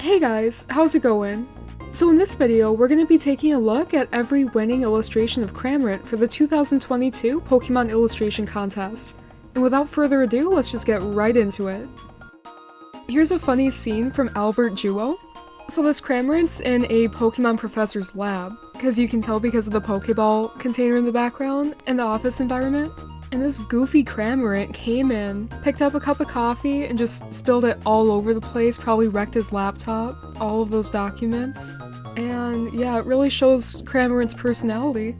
Hey guys, how's it going? So in this video, we're going to be taking a look at every winning illustration of Cramorant for the 2022 Pokémon Illustration Contest. And without further ado, let's just get right into it. Here's a funny scene from Albert Duo. So this Cramorant's in a Pokemon professor's lab, because you can tell because of the Pokeball container in the background and the office environment. And this goofy Cramorant came in, picked up a cup of coffee, and just spilled it all over the place, probably wrecked his laptop, all of those documents. And yeah, it really shows Cramorant's personality.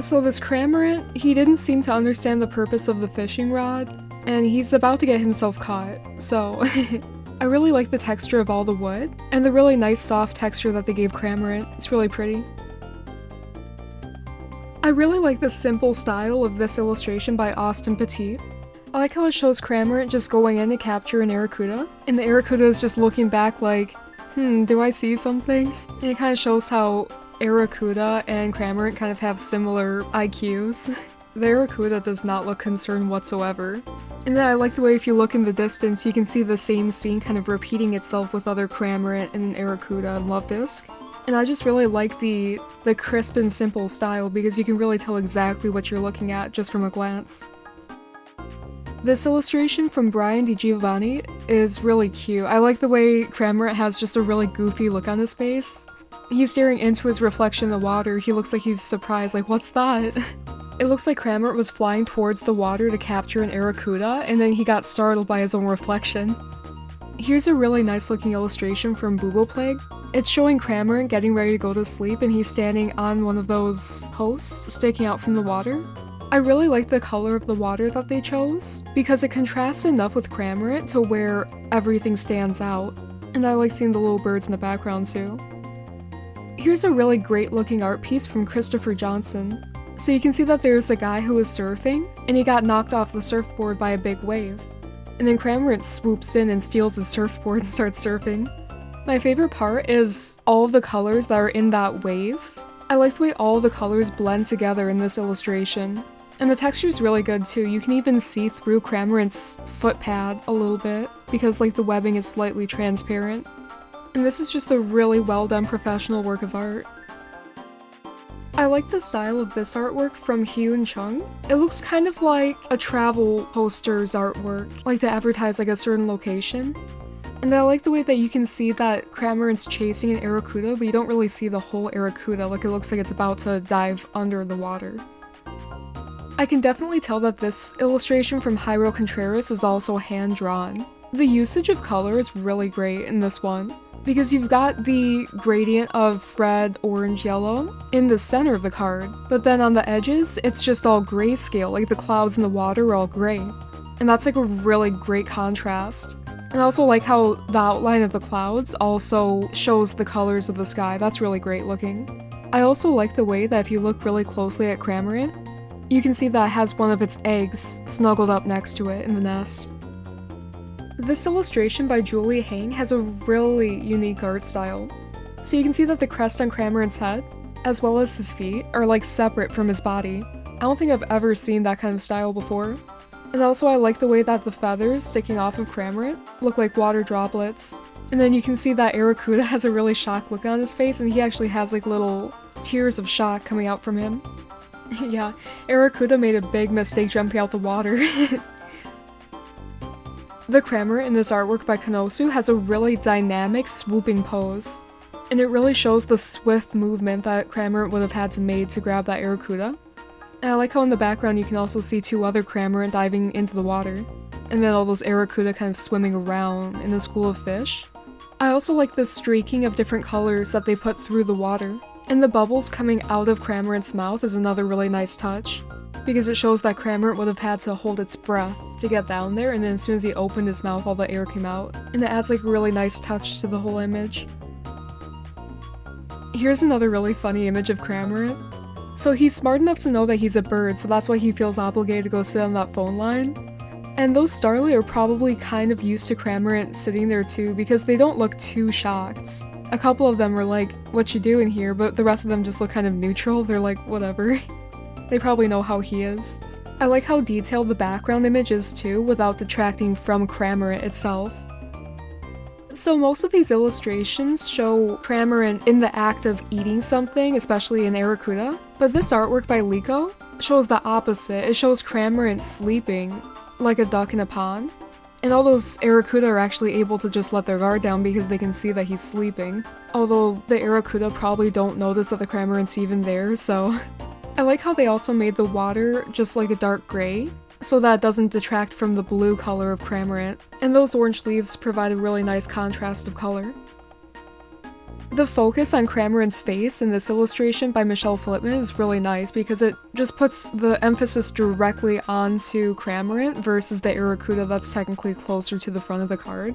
So this Cramorant, he didn't seem to understand the purpose of the fishing rod, and he's about to get himself caught, so I really like the texture of all the wood, and the really nice soft texture that they gave Cramorant. It's really pretty. I really like the simple style of this illustration by Austin Petit. I like how it shows Cramorant just going in to capture an Arrokuda, and the Arrokuda is just looking back like, do I see something? And it kind of shows how Arrokuda and Cramorant kind of have similar IQs. The Arrokuda does not look concerned whatsoever. And then I like the way if you look in the distance, you can see the same scene kind of repeating itself with other Cramorant and Arrokuda and Lovedisk. And I just really like the crisp and simple style because you can really tell exactly what you're looking at just from a glance. This illustration from Brian DiGiovanni is really cute. I like the way Cramorant has just a really goofy look on his face. He's staring into his reflection in the water. He looks like he's surprised, like, what's that? It looks like Cramorant was flying towards the water to capture an Arrokuda, and then he got startled by his own reflection. Here's a really nice looking illustration from Boogleplague. It's showing Cramorant getting ready to go to sleep and he's standing on one of those posts sticking out from the water. I really like the color of the water that they chose because it contrasts enough with Cramorant to where everything stands out. And I like seeing the little birds in the background too. Here's a really great looking art piece from Christopher Johnson. So you can see that there's a guy who was surfing and he got knocked off the surfboard by a big wave. And then Cramorant swoops in and steals his surfboard and starts surfing. My favorite part is all of the colors that are in that wave. I like the way all the colors blend together in this illustration. And the texture's really good too. You can even see through Cramorant's foot pad a little bit because like the webbing is slightly transparent. And this is just a really well done professional work of art. I like the style of this artwork from Hyun Chung. It looks kind of like a travel poster's artwork, like to advertise like a certain location. And I like the way that you can see that Cramorant's chasing an Arrokuda, but you don't really see the whole Arrokuda, like it looks like it's about to dive under the water. I can definitely tell that this illustration from Jairo Contreras is also hand-drawn. The usage of color is really great in this one, because you've got the gradient of red, orange, yellow in the center of the card, but then on the edges, it's just all grayscale, like the clouds and the water are all gray. And that's like a really great contrast. And I also like how the outline of the clouds also shows the colors of the sky. That's really great looking. I also like the way that if you look really closely at Cramorant, you can see that it has one of its eggs snuggled up next to it in the nest. This illustration by Julie Hang has a really unique art style. So you can see that the crest on Cramorant's head, as well as his feet, are like separate from his body. I don't think I've ever seen that kind of style before. And also I like the way that the feathers sticking off of Cramorant look like water droplets. And then you can see that Arrokuda has a really shocked look on his face and he actually has like little tears of shock coming out from him. Yeah, Arrokuda made a big mistake jumping out the water. The Cramorant in this artwork by Kanosu has a really dynamic swooping pose. And it really shows the swift movement that Cramorant would have had to make to grab that Arrokuda. And I like how in the background you can also see two other Cramorant diving into the water. And then all those Arrokuda kind of swimming around in a school of fish. I also like the streaking of different colors that they put through the water. And the bubbles coming out of Cramorant's mouth is another really nice touch. Because it shows that Cramorant would have had to hold its breath to get down there, and then as soon as he opened his mouth all the air came out. And it adds like a really nice touch to the whole image. Here's another really funny image of Cramorant. So he's smart enough to know that he's a bird, so that's why he feels obligated to go sit on that phone line. And those Starly are probably kind of used to Cramorant sitting there too, because they don't look too shocked. A couple of them are like, what you doing here? But the rest of them just look kind of neutral, they're like, whatever. They probably know how he is. I like how detailed the background image is too, without detracting from Cramorant itself. So most of these illustrations show Cramorant in the act of eating something, especially in Arrokuda, but this artwork by Liko shows the opposite. It shows Cramorant sleeping, like a duck in a pond. And all those Arrokuda are actually able to just let their guard down because they can see that he's sleeping. Although the Arrokuda probably don't notice that the Cramorant's even there, so... I like how they also made the water just like a dark gray, so that it doesn't detract from the blue color of Cramorant, and those orange leaves provide a really nice contrast of color. The focus on Cramorant's face in this illustration by Michelle Flipman is really nice because it just puts the emphasis directly onto Cramorant versus the Arrokuda that's technically closer to the front of the card.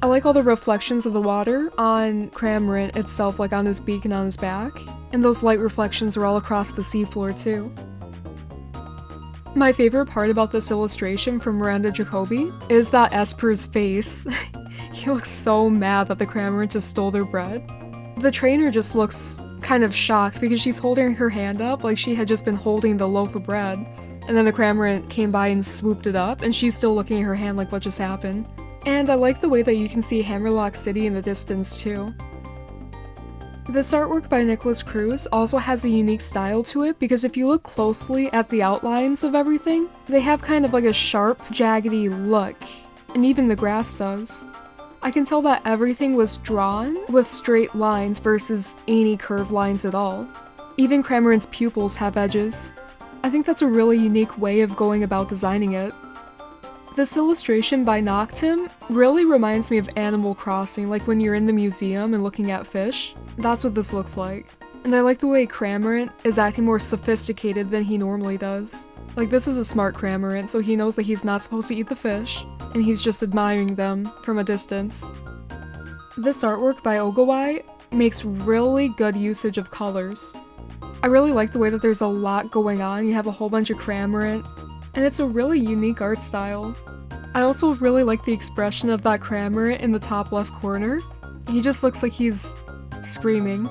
I like all the reflections of the water on Cramorant itself, like on his beak and on his back, and those light reflections are all across the seafloor too. My favorite part about this illustration from Miranda Jacobi is that Esper's face. He looks so mad that the Cramorant just stole their bread. The trainer just looks kind of shocked because she's holding her hand up like she had just been holding the loaf of bread, and then the Cramorant came by and swooped it up, and she's still looking at her hand like what just happened. And I like the way that you can see Hammerlock City in the distance too. This artwork by Nicholas Cruz also has a unique style to it because if you look closely at the outlines of everything, they have kind of like a sharp, jaggedy look, and even the grass does. I can tell that everything was drawn with straight lines versus any curved lines at all. Even Cramorant's pupils have edges. I think that's a really unique way of going about designing it. This illustration by Noctim really reminds me of Animal Crossing, like when you're in the museum and looking at fish. That's what this looks like. And I like the way Cramorant is acting more sophisticated than he normally does. Like, this is a smart Cramorant, so he knows that he's not supposed to eat the fish, and he's just admiring them from a distance. This artwork by Ogawai makes really good usage of colors. I really like the way that there's a lot going on. You have a whole bunch of Cramorant, and it's a really unique art style. I also really like the expression of that Cramorant in the top left corner. He just looks like he's screaming.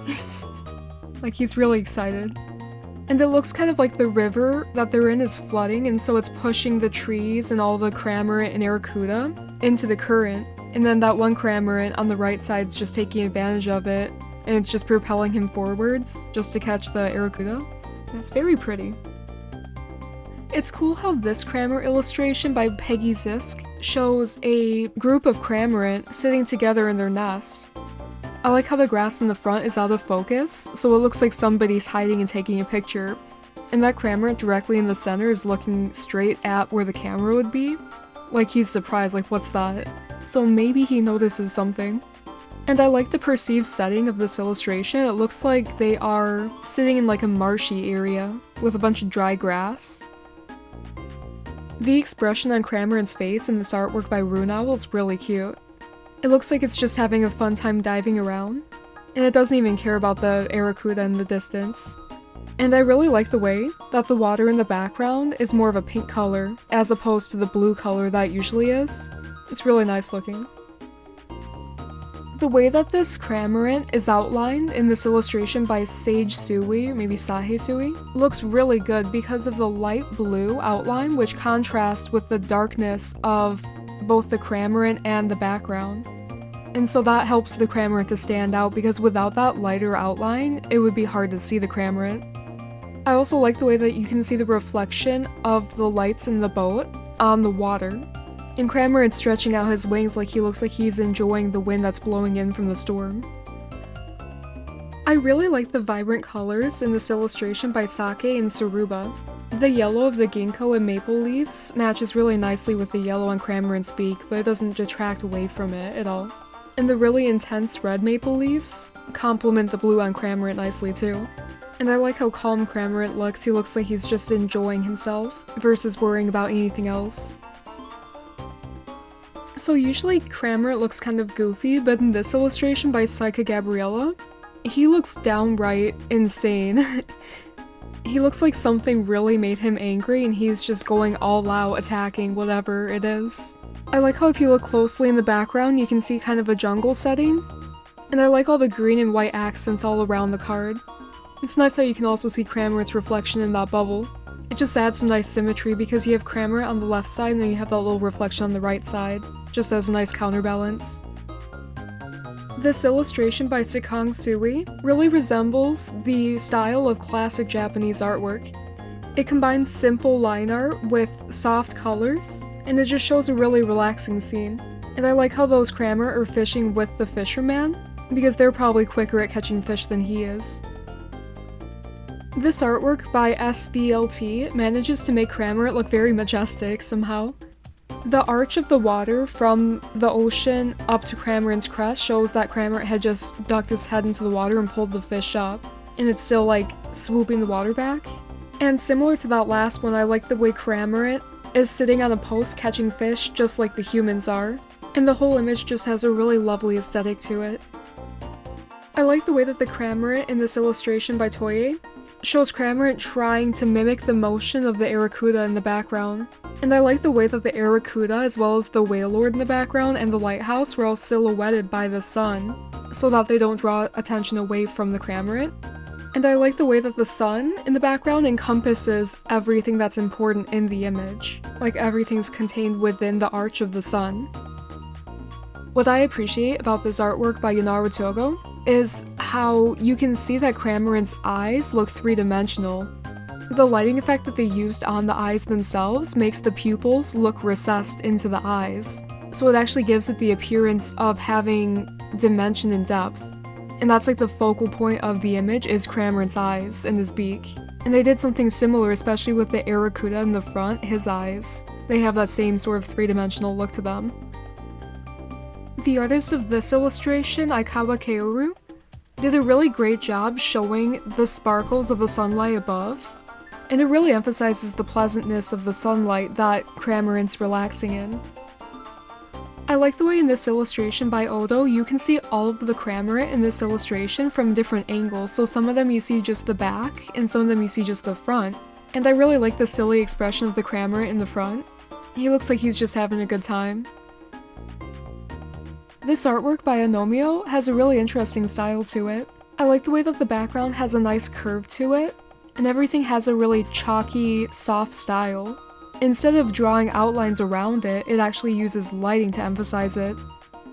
Like he's really excited. And it looks kind of like the river that they're in is flooding, and so it's pushing the trees and all the Cramorant and Arrokuda into the current. And then that one Cramorant on the right side's just taking advantage of it, and it's just propelling him forwards just to catch the Arrokuda. It's very pretty. It's cool how this Cramorant illustration by Peggy Zisk shows a group of Cramorant sitting together in their nest. I like how the grass in the front is out of focus, so it looks like somebody's hiding and taking a picture. And that Cramorant directly in the center is looking straight at where the camera would be. Like he's surprised, like what's that? So maybe he notices something. And I like the perceived setting of this illustration. It looks like they are sitting in like a marshy area with a bunch of dry grass. The expression on Cramorant's face in this artwork by Runowl is really cute. It looks like it's just having a fun time diving around, and it doesn't even care about the Arrokuda in the distance. And I really like the way that the water in the background is more of a pink color, as opposed to the blue color that it usually is. It's really nice looking. The way that this Cramorant is outlined in this illustration by Sage Sui, or maybe Sahe Sui, looks really good because of the light blue outline, which contrasts with the darkness of both the Cramorant and the background. And so that helps the Cramorant to stand out, because without that lighter outline, it would be hard to see the Cramorant. I also like the way that you can see the reflection of the lights in the boat on the water. And Cramorant's stretching out his wings like he looks like he's enjoying the wind that's blowing in from the storm. I really like the vibrant colors in this illustration by Sake and Saruba. The yellow of the ginkgo and maple leaves matches really nicely with the yellow on Cramorant's beak, but it doesn't detract away from it at all. And the really intense red maple leaves complement the blue on Cramorant nicely too. And I like how calm Cramorant looks. He looks like he's just enjoying himself versus worrying about anything else. So usually Cramorant looks kind of goofy, but in this illustration by Saika Gabriella, he looks downright insane. He looks like something really made him angry and he's just going all out attacking whatever it is. I like how if you look closely in the background you can see kind of a jungle setting. And I like all the green and white accents all around the card. It's nice how you can also see Cramorant's reflection in that bubble. It just adds some nice symmetry because you have Cramorant on the left side and then you have that little reflection on the right side, just as a nice counterbalance. This illustration by Sekang Sui really resembles the style of classic Japanese artwork. It combines simple line art with soft colors, and it just shows a really relaxing scene. And I like how those Cramorant are fishing with the fisherman, because they're probably quicker at catching fish than he is. This artwork by SBLT manages to make Cramorant look very majestic somehow. The arch of the water from the ocean up to Cramorant's crest shows that Cramorant had just ducked his head into the water and pulled the fish up, and it's still like swooping the water back. And similar to that last one, I like the way Cramorant is sitting on a post catching fish just like the humans are, and the whole image just has a really lovely aesthetic to it. I like the way that the Cramorant in this illustration by Toye shows Cramorant trying to mimic the motion of the Arrokuda in the background. And I like the way that the Arrokuda, as well as the Wailord in the background and the lighthouse, were all silhouetted by the sun, so that they don't draw attention away from the Cramorant. And I like the way that the sun in the background encompasses everything that's important in the image. Like everything's contained within the arch of the sun. What I appreciate about this artwork by Yunaru Togo is how you can see that Cramorant's eyes look three-dimensional. The lighting effect that they used on the eyes themselves makes the pupils look recessed into the eyes, so it actually gives it the appearance of having dimension and depth. And that's like the focal point of the image is Cramorant's eyes and his beak. And they did something similar, especially with the Arrokuda in the front, his eyes. They have that same sort of three-dimensional look to them. The artist of this illustration, Aikawa Kaoru, did a really great job showing the sparkles of the sunlight above, and it really emphasizes the pleasantness of the sunlight that Cramorant's relaxing in. I like the way in this illustration by Odo, you can see all of the Cramorant in this illustration from different angles, so some of them you see just the back, and some of them you see just the front. And I really like the silly expression of the Cramorant in the front. He looks like he's just having a good time. This artwork by Anomio has a really interesting style to it. I like the way that the background has a nice curve to it, and everything has a really chalky, soft style. Instead of drawing outlines around it, it actually uses lighting to emphasize it.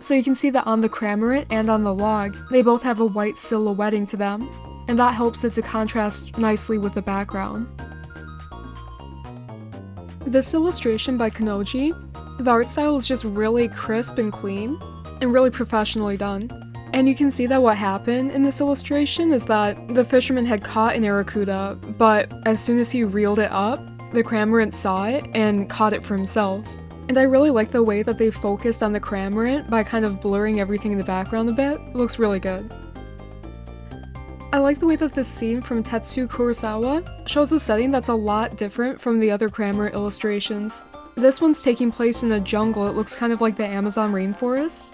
So you can see that on the Cramorant and on the log, they both have a white silhouetting to them, and that helps it to contrast nicely with the background. This illustration by Kanoji, the art style is just really crisp and clean, and really professionally done. And you can see that what happened in this illustration is that the fisherman had caught an Arrokuda, but as soon as he reeled it up, the Cramorant saw it and caught it for himself. And I really like the way that they focused on the Cramorant by kind of blurring everything in the background a bit. It looks really good. I like the way that this scene from Tetsu Kurosawa shows a setting that's a lot different from the other Cramorant illustrations. This one's taking place in a jungle. It looks kind of like the Amazon rainforest.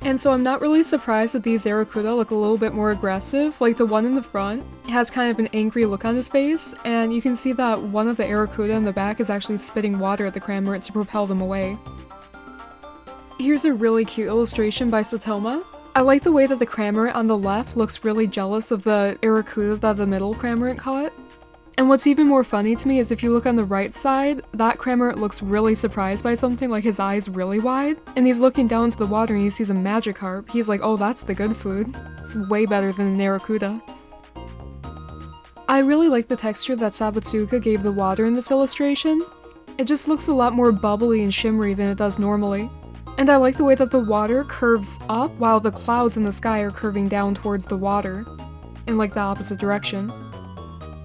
And so I'm not really surprised that these Arrokuda look a little bit more aggressive. Like the one in the front has kind of an angry look on his face, and you can see that one of the Arrokuda in the back is actually spitting water at the Cramorant to propel them away. Here's a really cute illustration by Satoma. I like the way that the Cramorant on the left looks really jealous of the Arrokuda that the middle Cramorant caught. And what's even more funny to me is if you look on the right side, that Cramorant looks really surprised by something, like his eyes really wide, and he's looking down into the water and he sees a Magikarp. He's like, oh, that's the good food. It's way better than an Arrokuda. I really like the texture that Sabatsuka gave the water in this illustration. It just looks a lot more bubbly and shimmery than it does normally. And I like the way that the water curves up while the clouds in the sky are curving down towards the water, in like the opposite direction.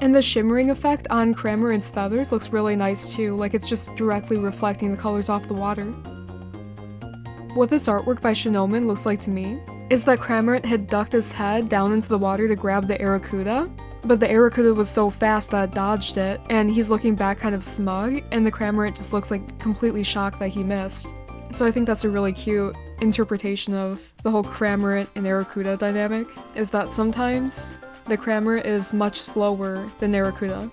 And the shimmering effect on Cramorant's feathers looks really nice too, like it's just directly reflecting the colors off the water. What this artwork by Shinomen looks like to me is that Cramorant had ducked his head down into the water to grab the Arrokuda, but the Arrokuda was so fast that it dodged it, and he's looking back kind of smug, and the Cramorant just looks like completely shocked that he missed. So I think that's a really cute interpretation of the whole Cramorant and Arrokuda dynamic, is that sometimes the Cramorant is much slower than Arrokuda.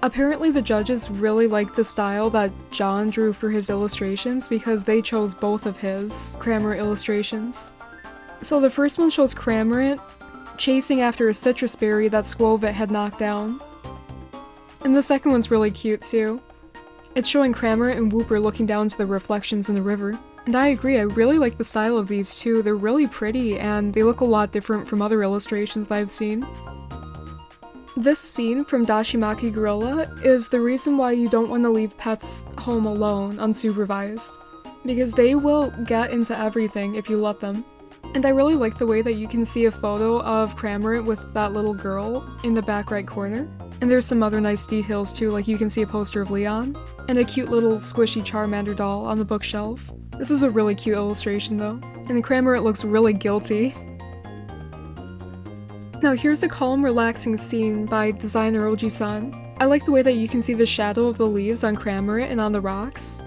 Apparently the judges really liked the style that John drew for his illustrations because they chose both of his Cramorant illustrations. So the first one shows Cramorant chasing after a citrus berry that Skwovet had knocked down. And the second one's really cute too. It's showing Cramorant and Wooper looking down to the reflections in the river. And I agree, I really like the style of these too. They're really pretty and they look a lot different from other illustrations that I've seen. This scene from Dashimaki Gorilla is the reason why you don't want to leave pets home alone, unsupervised. Because they will get into everything if you let them. And I really like the way that you can see a photo of Cramorant with that little girl in the back right corner. And there's some other nice details too, like you can see a poster of Leon, and a cute little squishy Charmander doll on the bookshelf. This is a really cute illustration though, and Cramorant looks really guilty. Now here's a calm, relaxing scene by designer Oji-san. I like the way that you can see the shadow of the leaves on Cramorant and on the rocks.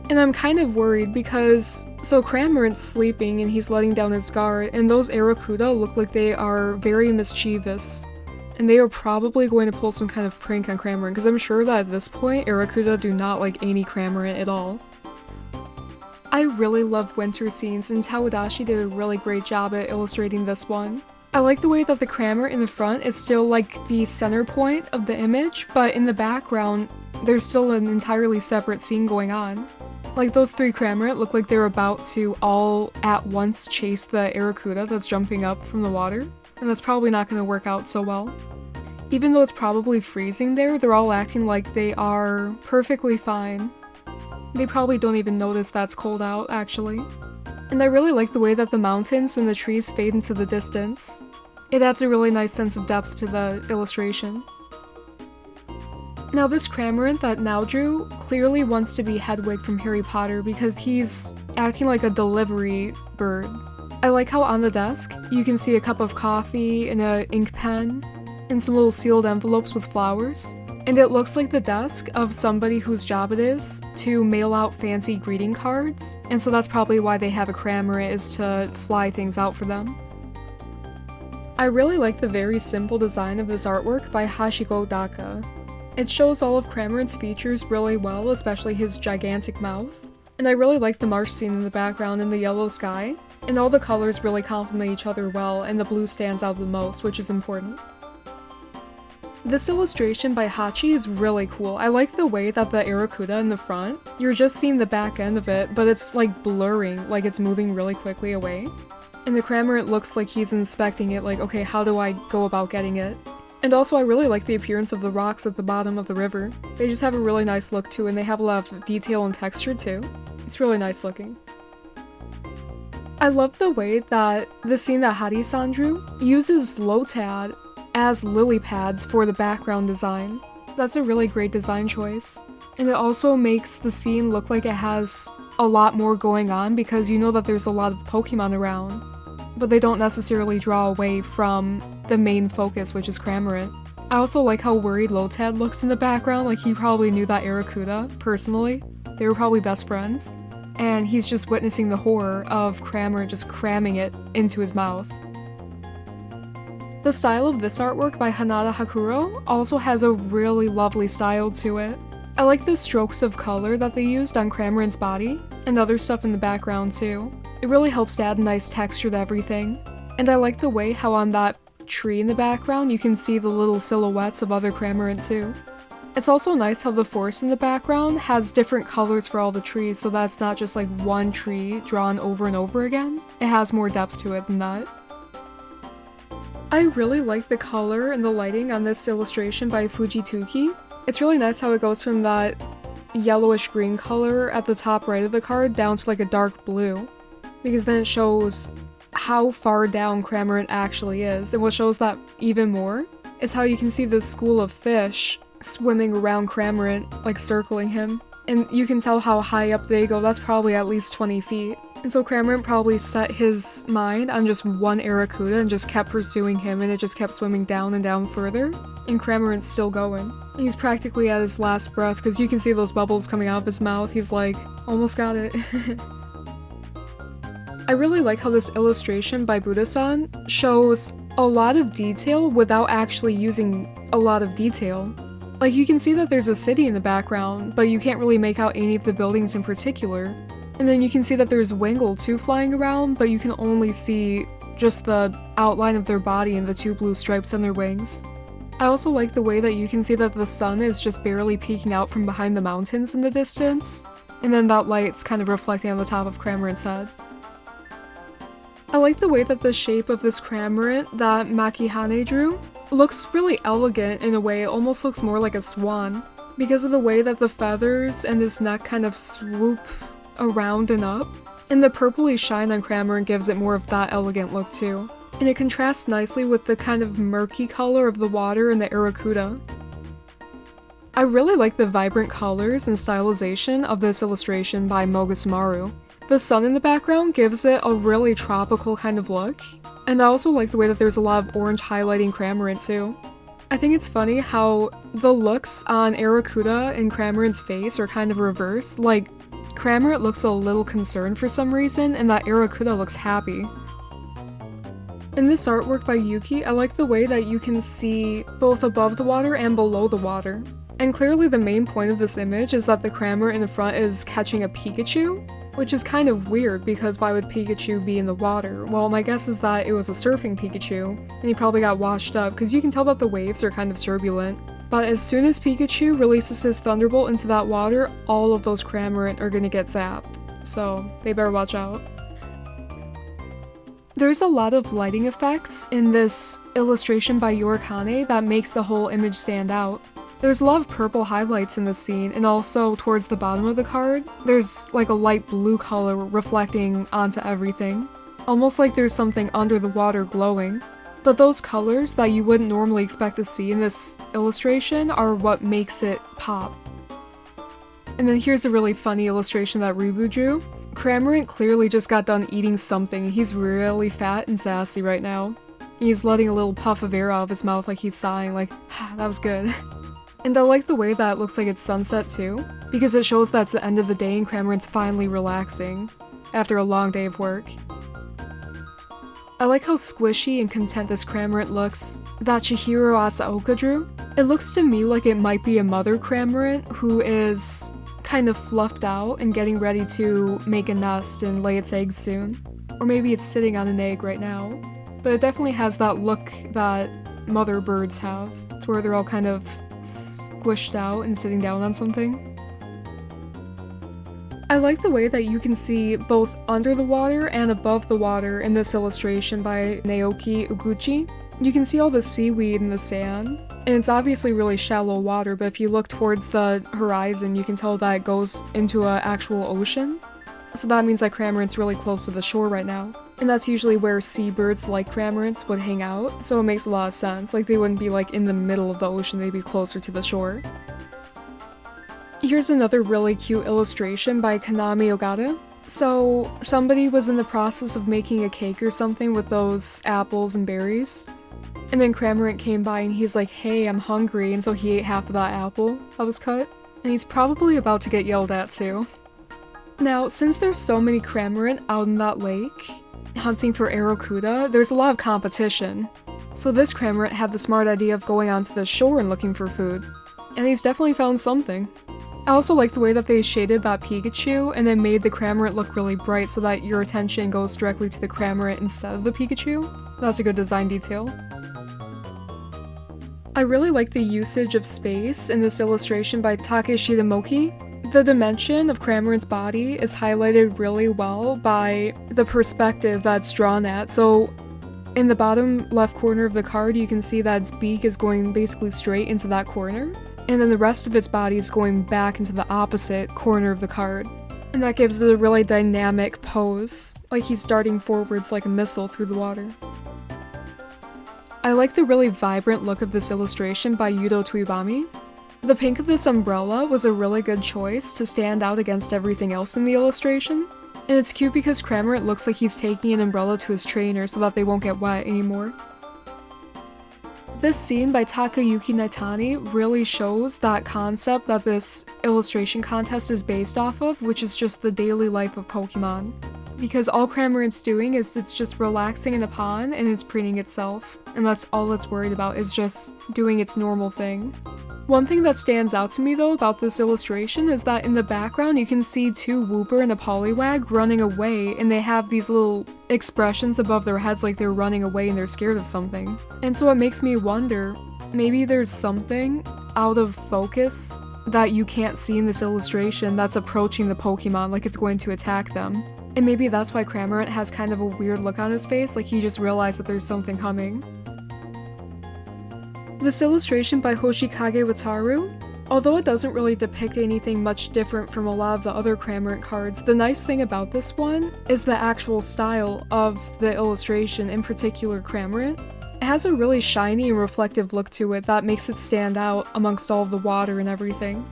And I'm kind of worried because, so Cramorant's sleeping and he's letting down his guard, and those Arrokuda look like they are very mischievous. And they are probably going to pull some kind of prank on Cramorant, because I'm sure that at this point, Arrokuda do not like any Cramorant at all. I really love winter scenes, and Tawadashi did a really great job at illustrating this one. I like the way that the Cramorant in the front is still like the center point of the image, but in the background, there's still an entirely separate scene going on. Like those three Cramorant look like they're about to all at once chase the Arrokuda that's jumping up from the water, and that's probably not going to work out so well. Even though it's probably freezing there, they're all acting like they are perfectly fine. They probably don't even notice that's cold out, actually. And I really like the way that the mountains and the trees fade into the distance. It adds a really nice sense of depth to the illustration. Now this Cramorant that Now drew clearly wants to be Hedwig from Harry Potter because he's acting like a delivery bird. I like how on the desk you can see a cup of coffee and an ink pen and some little sealed envelopes with flowers. And it looks like the desk of somebody whose job it is to mail out fancy greeting cards, and so that's probably why they have a Cramorant, is to fly things out for them. I really like the very simple design of this artwork by Hashiko Daka. It shows all of Cramorant's features really well, especially his gigantic mouth. And I really like the marsh scene in the background and the yellow sky, and all the colors really complement each other well, and the blue stands out the most, which is important. This illustration by Hachi is really cool. I like the way that the Arrokuda in the front, you're just seeing the back end of it, but it's like blurring, like it's moving really quickly away. And the Cramorant looks like he's inspecting it, like, okay, how do I go about getting it? And also I really like the appearance of the rocks at the bottom of the river. They just have a really nice look too, and they have a lot of detail and texture too. It's really nice looking. I love the way that the scene that Hari-san drew uses Lotad as lily pads for the background design. That's a really great design choice. And it also makes the scene look like it has a lot more going on because you know that there's a lot of Pokemon around, but they don't necessarily draw away from the main focus, which is Cramorant. I also like how worried Lotad looks in the background, like he probably knew that Arrokuda personally. They were probably best friends. And he's just witnessing the horror of Cramorant just cramming it into his mouth. The style of this artwork by Hanada Hakuro also has a really lovely style to it. I like the strokes of color that they used on Cramorant's body, and other stuff in the background too. It really helps to add nice texture to everything. And I like the way how on that tree in the background you can see the little silhouettes of other Cramorant too. It's also nice how the forest in the background has different colors for all the trees, so that's not just like one tree drawn over and over again. It has more depth to it than that. I really like the color and the lighting on this illustration by Fujituki. It's really nice how it goes from that yellowish green color at the top right of the card down to like a dark blue, because then it shows how far down Cramorant actually is. And what shows that even more is how you can see this school of fish swimming around Cramorant, like circling him. And you can tell how high up they go, that's probably at least 20 feet. And so Cramorant probably set his mind on just one Arrokuda and just kept pursuing him, and it just kept swimming down and down further. And Cramorant's still going. He's practically at his last breath because you can see those bubbles coming out of his mouth. He's like, almost got it. I really like how this illustration by Buddha-san shows a lot of detail without actually using a lot of detail. Like you can see that there's a city in the background, but you can't really make out any of the buildings in particular. And then you can see that there's Wingull too flying around, but you can only see just the outline of their body and the two blue stripes on their wings. I also like the way that you can see that the sun is just barely peeking out from behind the mountains in the distance, and then that light's kind of reflecting on the top of Cramorant's head. I like the way that the shape of this Cramorant that Makihane drew looks really elegant in a way. It almost looks more like a swan because of the way that the feathers and his neck kind of swoop around and up, and the purpley shine on Cramorant gives it more of that elegant look too. And it contrasts nicely with the kind of murky color of the water in the Arrokuda. I really like the vibrant colors and stylization of this illustration by Mogusumaru. The sun in the background gives it a really tropical kind of look, and I also like the way that there's a lot of orange highlighting Cramorant too. I think it's funny how the looks on Arrokuda and Cramorant's face are kind of reversed. Like, Cramorant looks a little concerned for some reason, and that Arrokuda looks happy. In this artwork by Yuki, I like the way that you can see both above the water and below the water. And clearly the main point of this image is that the Cramorant in the front is catching a Pikachu, which is kind of weird because why would Pikachu be in the water? Well, my guess is that it was a surfing Pikachu, and he probably got washed up because you can tell that the waves are kind of turbulent. But as soon as Pikachu releases his Thunderbolt into that water, all of those Cramorant are gonna get zapped, so they better watch out. There's a lot of lighting effects in this illustration by Yorikane that makes the whole image stand out. There's a lot of purple highlights in this scene, and also towards the bottom of the card, there's like a light blue color reflecting onto everything. Almost like there's something under the water glowing. But those colors that you wouldn't normally expect to see in this illustration are what makes it pop. And then here's a really funny illustration that Ribu drew. Cramorant clearly just got done eating something. He's really fat and sassy right now. He's letting a little puff of air out of his mouth like he's sighing like, that was good. And I like the way that it looks like it's sunset too, because it shows that it's the end of the day and Cramorant's finally relaxing after a long day of work. I like how squishy and content this Cramorant looks that Chihiro Asaoka drew. It looks to me like it might be a mother Cramorant who is kind of fluffed out and getting ready to make a nest and lay its eggs soon. Or maybe it's sitting on an egg right now. But it definitely has that look that mother birds have, to where they're all kind of squished out and sitting down on something. I like the way that you can see both under the water and above the water in this illustration by Naoki Uguchi. You can see all the seaweed in the sand, and it's obviously really shallow water, but if you look towards the horizon, you can tell that it goes into an actual ocean. So that means that Cramorant's really close to the shore right now. And that's usually where seabirds like Cramorants would hang out, so it makes a lot of sense. Like, they wouldn't be like in the middle of the ocean, they'd be closer to the shore. Here's another really cute illustration by Kanami Ogata. So, somebody was in the process of making a cake or something with those apples and berries. And then Cramorant came by and he's like, hey, I'm hungry, and so he ate half of that apple that was cut. And he's probably about to get yelled at too. Now, since there's so many Cramorant out in that lake, hunting for Arrokuda, there's a lot of competition. So this Cramorant had the smart idea of going onto the shore and looking for food. And he's definitely found something. I also like the way that they shaded that Pikachu and then made the Cramorant look really bright so that your attention goes directly to the Cramorant instead of the Pikachu. That's a good design detail. I really like the usage of space in this illustration by Takeshi Moki. The dimension of Cramorant's body is highlighted really well by the perspective that's drawn at. So in the bottom left corner of the card, you can see that its beak is going basically straight into that corner, and then the rest of its body is going back into the opposite corner of the card. And that gives it a really dynamic pose, like he's darting forwards like a missile through the water. I like the really vibrant look of this illustration by Yudo Tuibami. The pink of this umbrella was a really good choice to stand out against everything else in the illustration. And it's cute because Cramorant looks like he's taking an umbrella to his trainer so that they won't get wet anymore. This scene by Takayuki Naitani really shows that concept that this illustration contest is based off of, which is just the daily life of Pokemon. Because all Cramorant's doing is it's just relaxing in a pond and it's preening itself. And that's all it's worried about, is just doing its normal thing. One thing that stands out to me though about this illustration is that in the background you can see two Wooper and a Poliwag running away, and they have these little expressions above their heads like they're running away and they're scared of something. And so it makes me wonder, maybe there's something out of focus that you can't see in this illustration that's approaching the Pokemon, like it's going to attack them. And maybe that's why Cramorant has kind of a weird look on his face, like he just realized that there's something coming. This illustration by Hoshikage Wataru, although it doesn't really depict anything much different from a lot of the other Cramorant cards, the nice thing about this one is the actual style of the illustration, in particular Cramorant. It has a really shiny and reflective look to it that makes it stand out amongst all of the water and everything.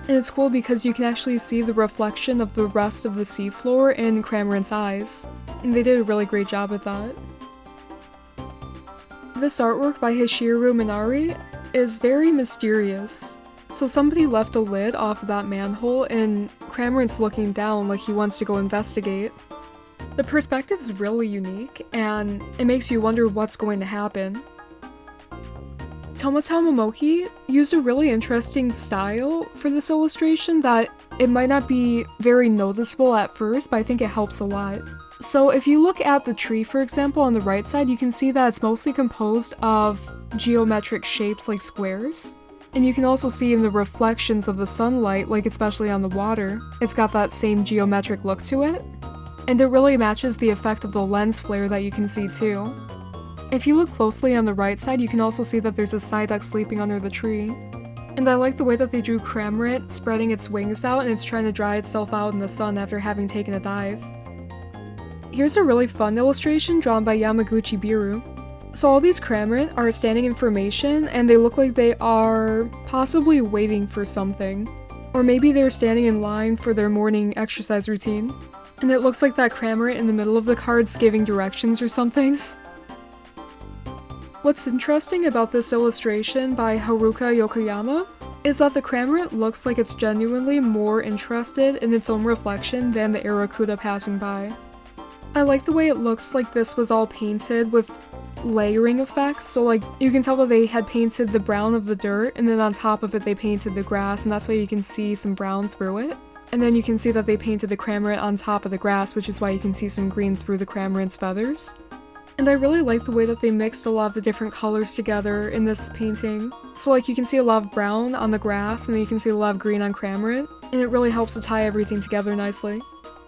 And it's cool because you can actually see the reflection of the rest of the seafloor in Cramorant's eyes, and they did a really great job with that. This artwork by Hishiru Minari is very mysterious. So somebody left a lid off of that manhole and Cramorant's looking down like he wants to go investigate. The perspective's really unique and it makes you wonder what's going to happen. Tomota Momoki used a really interesting style for this illustration that it might not be very noticeable at first, but I think it helps a lot. So if you look at the tree, for example, on the right side, you can see that it's mostly composed of geometric shapes like squares. And you can also see in the reflections of the sunlight, like especially on the water, it's got that same geometric look to it. And it really matches the effect of the lens flare that you can see too. If you look closely on the right side, you can also see that there's a Psyduck sleeping under the tree. And I like the way that they drew Cramorant spreading its wings out and it's trying to dry itself out in the sun after having taken a dive. Here's a really fun illustration drawn by Yamaguchi Biru. So all these Cramorant are standing in formation and they look like they are possibly waiting for something. Or maybe they're standing in line for their morning exercise routine. And it looks like that Cramorant in the middle of the card's giving directions or something. What's interesting about this illustration by Haruka Yokoyama is that the Cramorant looks like it's genuinely more interested in its own reflection than the Aracuda passing by. I like the way it looks like this was all painted with layering effects, so like you can tell that they had painted the brown of the dirt and then on top of it they painted the grass, and that's why you can see some brown through it. And then you can see that they painted the Cramorant on top of the grass, which is why you can see some green through the Cramorant's feathers. And I really like the way that they mixed a lot of the different colors together in this painting. So like you can see a lot of brown on the grass and then you can see a lot of green on Cramorant, and it really helps to tie everything together nicely.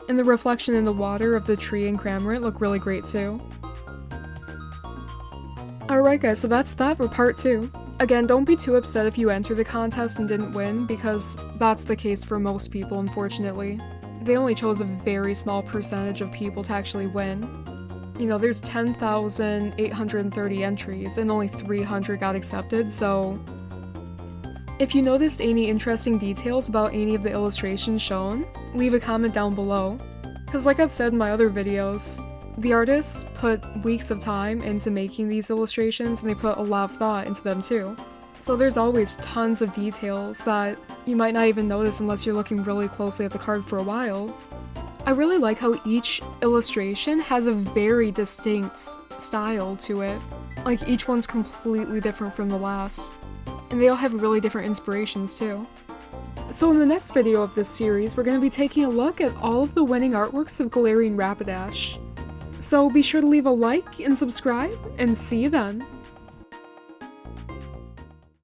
And the reflection in the water of the tree and Cramorant look really great too. Alright guys, so that's that for part 2. Again, don't be too upset if you enter the contest and didn't win, because that's the case for most people, unfortunately. They only chose a very small percentage of people to actually win. You know, there's 10,830 entries and only 300 got accepted, so... If you noticed any interesting details about any of the illustrations shown, leave a comment down below. Because like I've said in my other videos, the artists put weeks of time into making these illustrations and they put a lot of thought into them too. So there's always tons of details that you might not even notice unless you're looking really closely at the card for a while. I really like how each illustration has a very distinct style to it. Like each one's completely different from the last. And they all have really different inspirations too. So in the next video of this series, we're going to be taking a look at all of the winning artworks of Galarian Rapidash. So be sure to leave a like and subscribe, and see you then!